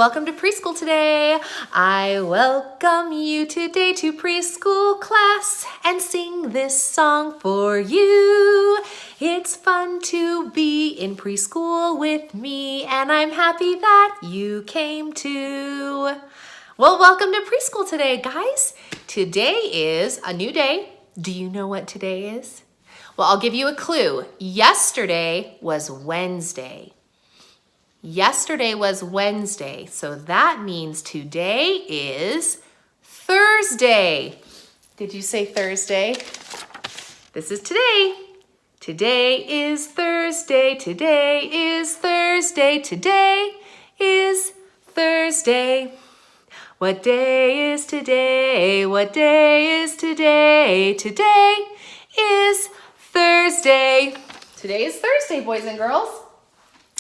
welcome to preschool today. I welcome you today to preschool class and sing this song for you. It's fun to be in preschool with me, and I'm happy that you came too. Well, welcome to preschool today, guys. Today is a new day. Do you know what today is? Well, I'll give you a clue. Yesterday was Wednesday. Yesterday was Wednesday, so that means today is Thursday. Did you say Thursday? This is today. Today is Thursday. Today is Thursday. Today is Thursday. What day is today? What day is today? Today is Thursday. Today is Thursday, boys and girls.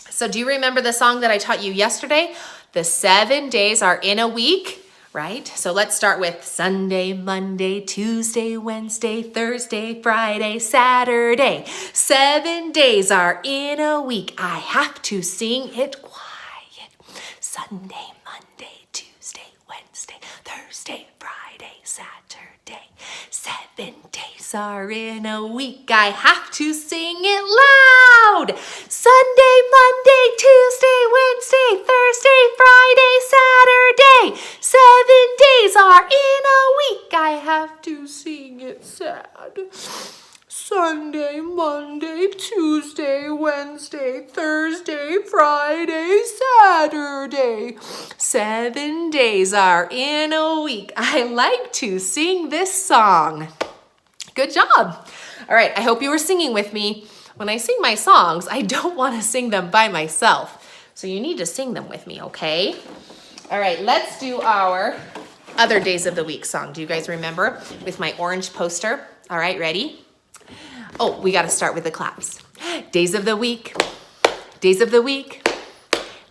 So do you remember the song that I taught you yesterday? The 7 days are in a week, right? So let's start with Sunday, Monday, Tuesday, Wednesday, Thursday, Friday, Saturday. 7 days are in a week. I have to sing it quiet. Sunday, Monday, Tuesday, Wednesday, Thursday, Friday, Saturday. 7 days are in a week. I have to sing it loud. Sunday, Monday, Tuesday, Wednesday, Thursday, Friday, Saturday. 7 days are in a week. I have to sing it sad. Sunday, Monday, Tuesday, Wednesday, Thursday, Friday, Saturday. 7 days are in a week. I like to sing this song. Good job. All right, I hope you were singing with me. When I sing my songs, I don't want to sing them by myself. So you need to sing them with me, okay? All right, let's do our other days of the week song. Do you guys remember? With my orange poster. All right, ready? Oh, we got to start with the claps. Days of the week, days of the week,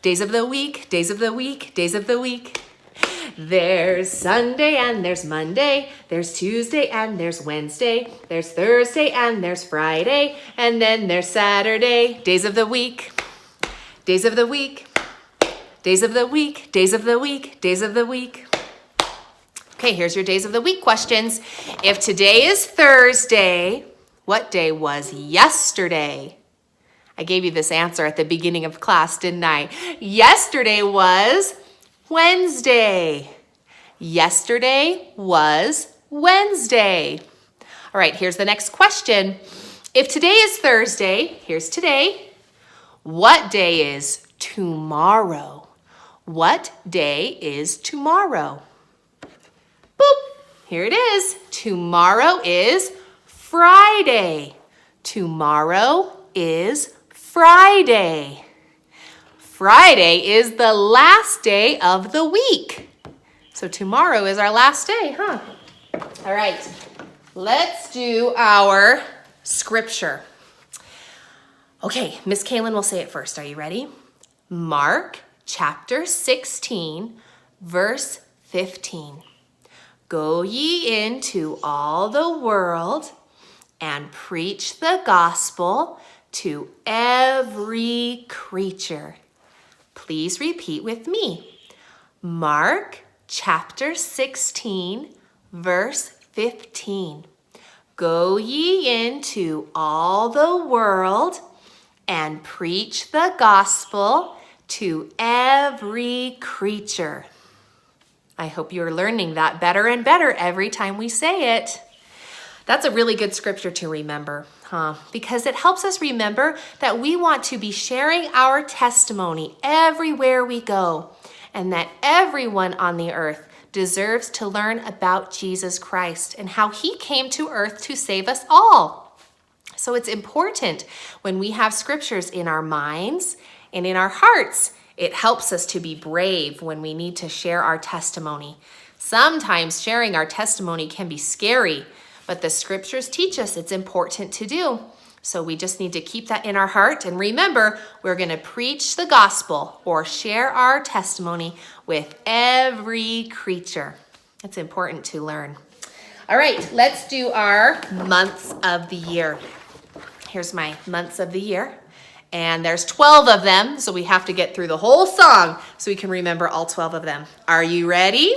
days of the week, days of the week, days of the week. There's Sunday and there's Monday, there's Tuesday and there's Wednesday, there's Thursday and there's Friday, and then there's Saturday. Days of the week, days of the week, days of the week, days of the week, days of the week. Okay, here's your days of the week questions. If today is Thursday, what day was yesterday? I gave you this answer at the beginning of class, didn't I? Yesterday was Wednesday. Yesterday was Wednesday. All right, here's the next question. If today is Thursday, here's today. What day is tomorrow? What day is tomorrow? Boop, here it is. Tomorrow is Friday. Tomorrow is Friday. Friday is the last day of the week. So tomorrow is our last day, huh? All right, let's do our scripture. Okay, Miss Kaylin will say it first. Are you ready? Mark chapter 16, verse 15. Go ye into all the world and preach the gospel to every creature. Please repeat with me. Mark chapter 16, verse 15. Go ye into all the world and preach the gospel to every creature. I hope you're learning that better and better every time we say it. That's a really good scripture to remember, huh? Because it helps us remember that we want to be sharing our testimony everywhere we go, and that everyone on the earth deserves to learn about Jesus Christ and how he came to earth to save us all. So it's important when we have scriptures in our minds and in our hearts. It helps us to be brave when we need to share our testimony. Sometimes sharing our testimony can be scary, but the scriptures teach us it's important to do. So we just need to keep that in our heart and remember, we're going to preach the gospel or share our testimony with every creature. It's important to learn. All right, let's do our months of the year. Here's my months of the year. And there's 12 of them, so we have to get through the whole song so we can remember all 12 of them. Are you ready?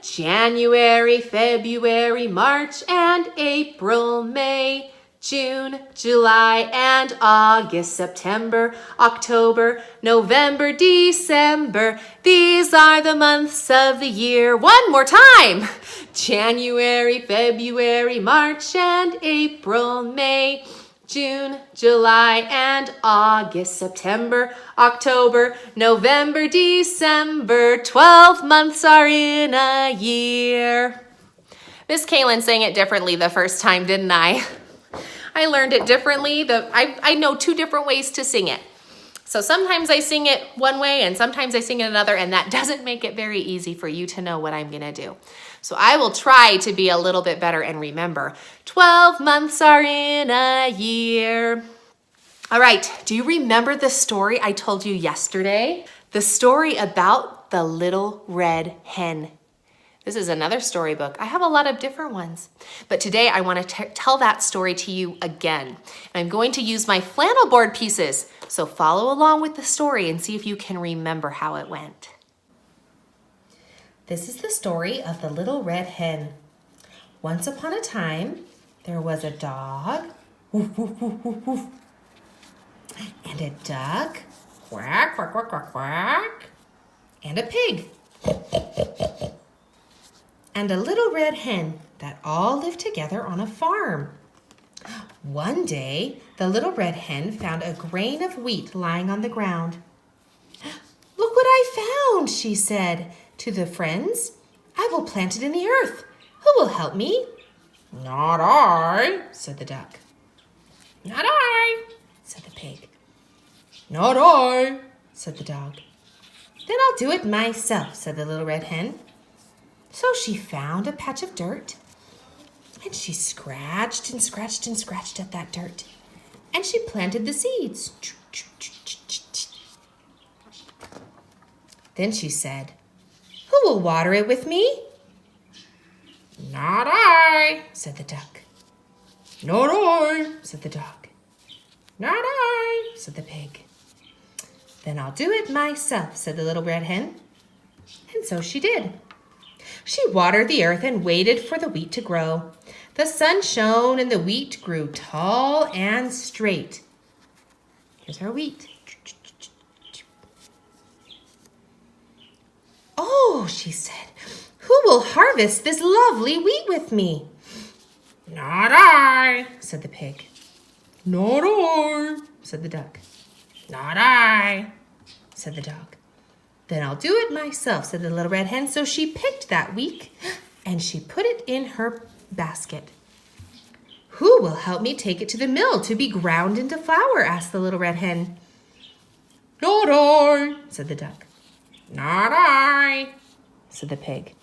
January, February, March, and April, May, June, July, and August, September, October, November, December. These are the months of the year. One more time. January, February, March, and April, May, June, July, and August, September, October, November, December. 12 months are in a year. Miss Kaylin sang it differently the first time, didn't I? I learned it differently. I know 2 different ways to sing it. So sometimes I sing it one way and sometimes I sing it another, and that doesn't make it very easy for you to know what I'm gonna do. So I will try to be a little bit better and remember. 12 months are in a year. All right, do you remember the story I told you yesterday? The story about the little red hen. This is another storybook. I have a lot of different ones. But today I want to tell that story to you again. And I'm going to use my flannel board pieces. So follow along with the story and see if you can remember how it went. This is the story of the little red hen. Once upon a time, there was a dog, woof, woof, woof, woof, woof, and a duck, quack, quack, quack, quack, quack, and a pig, and a little red hen that all lived together on a farm. One day, the little red hen found a grain of wheat lying on the ground. "Look what I found," she said to the friends. "I will plant it in the earth. Who will help me?" "Not I," said the duck. "Not I," said the pig. "Not I," said the dog. "Then I'll do it myself," said the little red hen. So she found a patch of dirt, and she scratched and scratched and scratched at that dirt, and she planted the seeds. Then she said, "Who will water it with me?" "Not I," said the duck. "Not I," said the dog. "Not I," said the pig. "Then I'll do it myself," said the little red hen. And so she did. She watered the earth and waited for the wheat to grow. The sun shone and the wheat grew tall and straight. Here's our wheat. "Oh," she said, "who will harvest this lovely wheat with me?" "Not I," said the pig. "Not I," said the duck. "Not I," said the dog. "Then I'll do it myself," said the little red hen. So she picked that wheat and she put it in her basket. "Who will help me take it to the mill to be ground into flour?" asked the little red hen. "Not I," said the duck. "Not I," said the pig.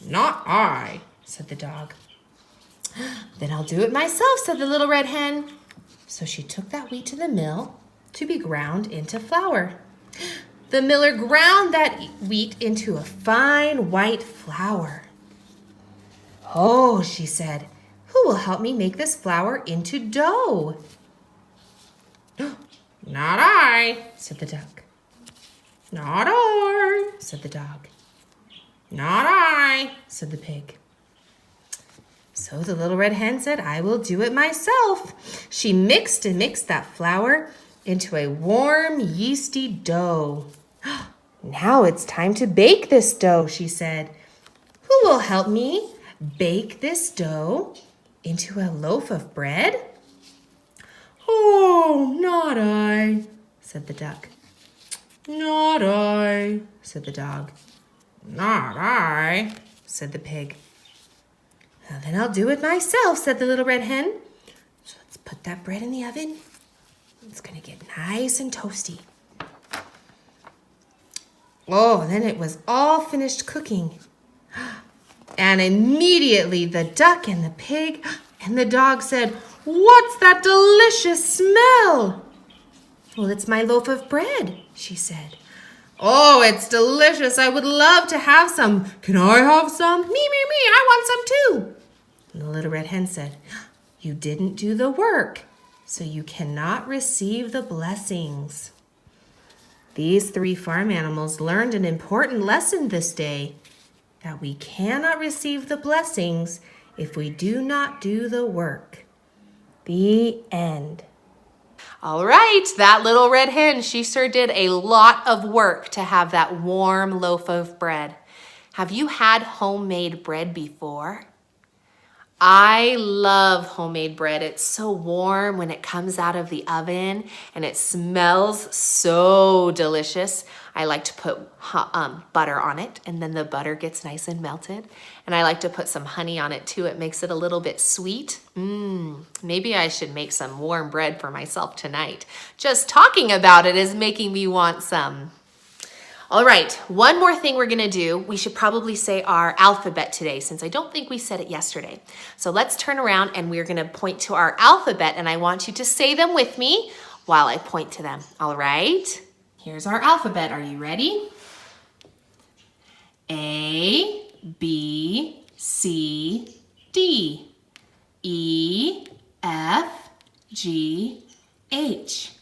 "Not I," said the dog. "Then I'll do it myself," said the little red hen. So she took that wheat to the mill to be ground into flour. The miller ground that wheat into a fine white flour. "Oh," she said, "who will help me make this flour into dough?" "Not I," said the duck. "Not I," said the dog. "Not I," said the pig. So the little red hen said, "I will do it myself." She mixed and mixed that flour into a warm, yeasty dough. "Now it's time to bake this dough," she said. "Who will help me bake this dough into a loaf of bread?" "Oh, not I," said the duck. "Not I," said the dog. "Not I," said the pig. "Well, then I'll do it myself," said the little red hen. So let's put that bread in the oven. It's going to get nice and toasty. Oh, then it was all finished cooking. And immediately the duck and the pig and the dog said, "What's that delicious smell?" "Well, it's my loaf of bread," she said. "Oh, it's delicious. I would love to have some. Can I have some?" Me, I want some too." And the little red hen said, "You didn't do the work. so you cannot receive the blessings. These 3 farm animals learned an important lesson this day, that we cannot receive the blessings if we do not do the work. The end. All right, that little red hen, she sure did a lot of work to have that warm loaf of bread. Have you had homemade bread before? I love homemade bread. It's so warm when it comes out of the oven and it smells so delicious. I like to put butter on it, and then the butter gets nice and melted. And I like to put some honey on it too. It makes it a little bit sweet. Maybe I should make some warm bread for myself tonight. Just talking about it is making me want some. All right, one more thing we're gonna do. We should probably say our alphabet today, since I don't think we said it yesterday. So let's turn around and we're gonna point to our alphabet, and I want you to say them with me while I point to them, all right? Here's our alphabet, are you ready? A, B, C, D, E, F, G, H,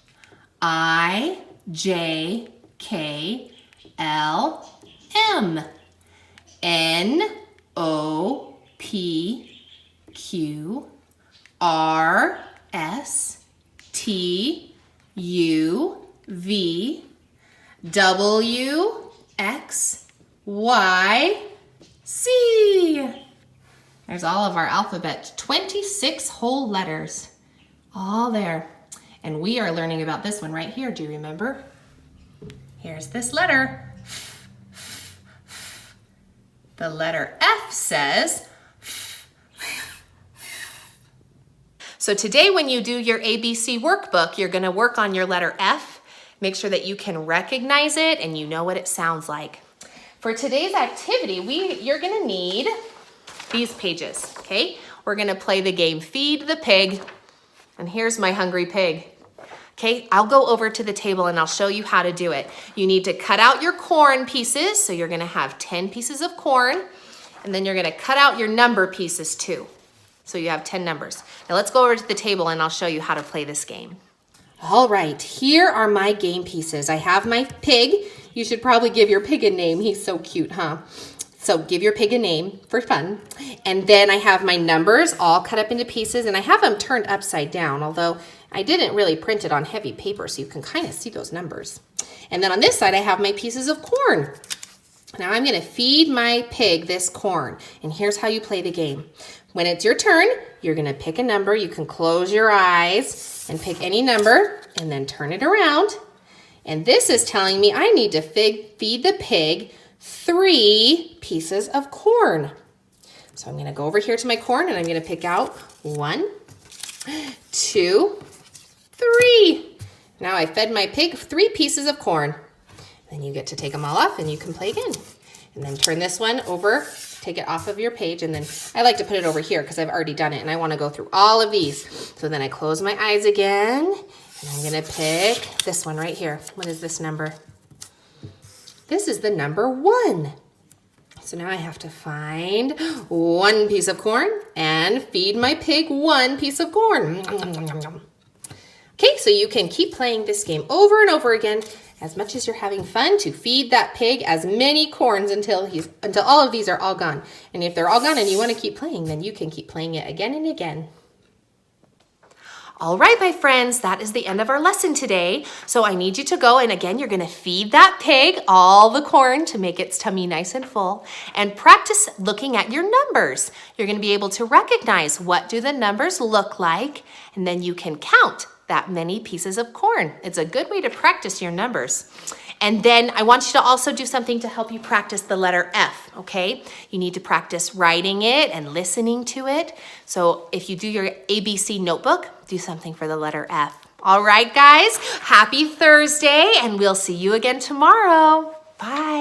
I, J, K, L, M, N, O, P, Q, R, S, T, U, V, W, X, Y, Z. There's all of our alphabet, 26 whole letters, all there. And we are learning about this one right here, do you remember? Here's this letter. The letter F says. So today when you do your ABC workbook, you're gonna work on your letter F. Make sure that you can recognize it and you know what it sounds like. For today's activity, you're gonna need these pages, okay? We're gonna play the game Feed the Pig, and here's my hungry pig. Okay, I'll go over to the table and I'll show you how to do it. You need to cut out your corn pieces, so you're gonna have 10 pieces of corn, and then you're gonna cut out your number pieces too. So you have 10 numbers. Now let's go over to the table and I'll show you how to play this game. All right, here are my game pieces. I have my pig. You should probably give your pig a name. He's so cute, huh? So give your pig a name for fun. And then I have my numbers all cut up into pieces, and I have them turned upside down, although I didn't really print it on heavy paper, so you can kind of see those numbers. And then on this side, I have my pieces of corn. Now I'm gonna feed my pig this corn, and here's how you play the game. When it's your turn, you're gonna pick a number. You can close your eyes and pick any number, and then turn it around. And this is telling me I need to feed the pig 3 pieces of corn. So I'm gonna go over here to my corn, and I'm gonna pick out 1, 2, 3. Now I fed my pig 3 pieces of corn. Then you get to take them all off and you can play again. And then turn this one over, take it off of your page, and then I like to put it over here because I've already done it and I want to go through all of these. So then I close my eyes again, and I'm gonna pick this one right here. What is this number? This is the number 1. So now I have to find 1 piece of corn and feed my pig 1 piece of corn. Okay, so you can keep playing this game over and over again as much as you're having fun to feed that pig as many corns until all of these are all gone. And if they're all gone and you want to keep playing, then you can keep playing it again and again. All right, my friends, that is the end of our lesson today. So I need you to go, and again, you're gonna feed that pig all the corn to make its tummy nice and full, and practice looking at your numbers. You're gonna be able to recognize what do the numbers look like, and then you can count that many pieces of corn. It's a good way to practice your numbers. And then I want you to also do something to help you practice the letter F, okay? You need to practice writing it and listening to it. So if you do your ABC notebook, do something for the letter F. All right, guys, happy Thursday, and we'll see you again tomorrow. Bye.